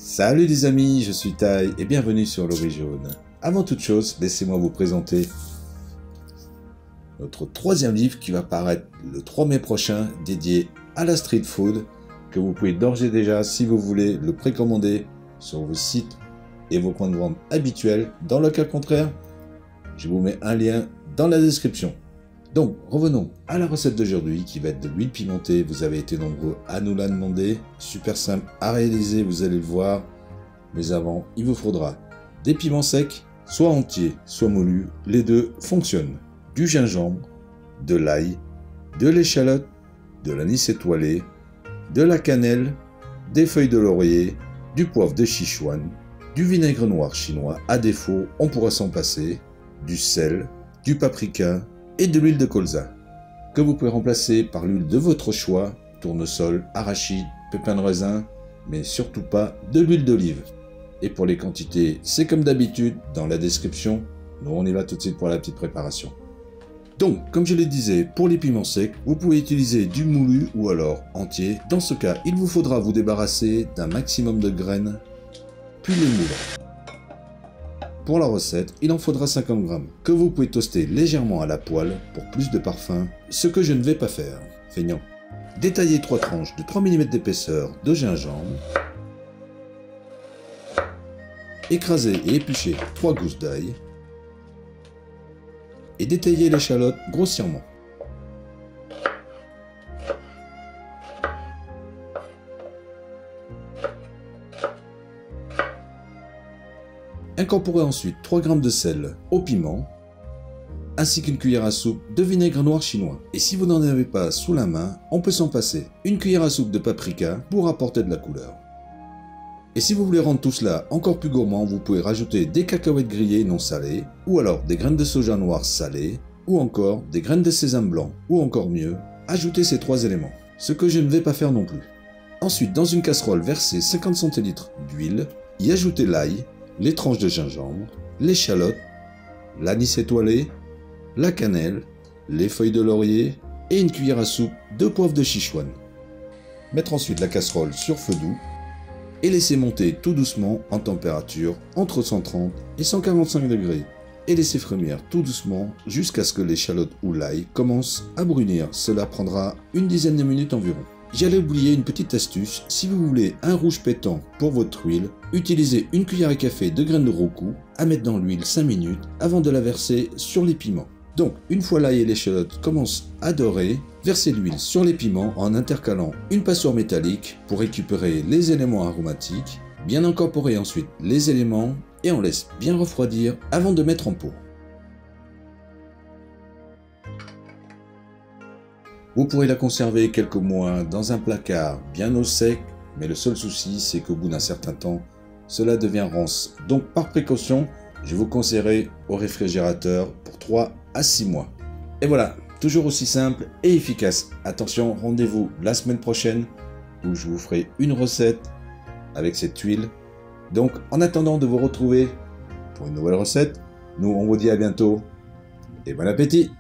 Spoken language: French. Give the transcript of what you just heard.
Salut les amis, je suis Tai et bienvenue sur l'Ori Jaune. Avant toute chose, laissez-moi vous présenter notre troisième livre qui va paraître le 3 mai prochain, dédié à la street food, que vous pouvez d'ores et déjà, si vous voulez, le précommander sur vos sites et vos points de vente habituels. Dans le cas contraire, je vous mets un lien dans la description. Donc, revenons à la recette d'aujourd'hui qui va être de l'huile pimentée. Vous avez été nombreux à nous la demander. Super simple à réaliser, vous allez le voir. Mais avant, il vous faudra des piments secs, soit entiers, soit moulus. Les deux fonctionnent. Du gingembre, de l'ail, de l'échalote, de l'anis étoilé, de la cannelle, des feuilles de laurier, du poivre de Sichuan, du vinaigre noir chinois. À défaut, on pourra s'en passer. Du sel, du paprika, et de l'huile de colza, que vous pouvez remplacer par l'huile de votre choix, tournesol, arachide, pépins de raisin, mais surtout pas de l'huile d'olive. Et pour les quantités, c'est comme d'habitude dans la description. Nous on y va tout de suite pour la petite préparation. Donc, comme je le disais, pour les piments secs, vous pouvez utiliser du moulu ou alors entier. Dans ce cas, il vous faudra vous débarrasser d'un maximum de graines, puis les mouler. Pour la recette, il en faudra 50 g, que vous pouvez toaster légèrement à la poêle pour plus de parfum, ce que je ne vais pas faire, feignant. Détaillez 3 tranches de 3 mm d'épaisseur de gingembre. Écrasez et épluchez 3 gousses d'ail. Et détaillez l'échalote grossièrement. Incorporez ensuite 3 g de sel au piment, ainsi qu'une cuillère à soupe de vinaigre noir chinois. Et si vous n'en avez pas sous la main, on peut s'en passer. Une cuillère à soupe de paprika pour apporter de la couleur. Et si vous voulez rendre tout cela encore plus gourmand, vous pouvez rajouter des cacahuètes grillées non salées, ou alors des graines de soja noir salées, ou encore des graines de sésame blanc, ou encore mieux, ajouter ces 3 éléments. Ce que je ne vais pas faire non plus. Ensuite, dans une casserole, versez 50 cl d'huile, y ajoutez l'ail, les tranches de gingembre, l'échalote, l'anis étoilé, la cannelle, les feuilles de laurier et une cuillère à soupe de poivre de Sichuan. Mettre ensuite la casserole sur feu doux et laisser monter tout doucement en température entre 130 et 145 degrés et laisser frémir tout doucement jusqu'à ce que l'échalote ou l'ail commence à brunir. Cela prendra une dizaine de minutes environ. J'allais oublier une petite astuce, si vous voulez un rouge pétant pour votre huile, utilisez une cuillère à café de graines de roku à mettre dans l'huile 5 minutes avant de la verser sur les piments. Donc, une fois l'ail et l'échalote commencent à dorer, versez l'huile sur les piments en intercalant une passoire métallique pour récupérer les éléments aromatiques, bien incorporer ensuite les éléments et on laisse bien refroidir avant de mettre en pot. Vous pourrez la conserver quelques mois dans un placard bien au sec, mais le seul souci c'est qu'au bout d'un certain temps, cela devient rance. Donc par précaution, je vous conseillerais au réfrigérateur pour 3 à 6 mois. Et voilà, toujours aussi simple et efficace. Attention, rendez-vous la semaine prochaine où je vous ferai une recette avec cette huile. Donc en attendant de vous retrouver pour une nouvelle recette, nous on vous dit à bientôt et bon appétit!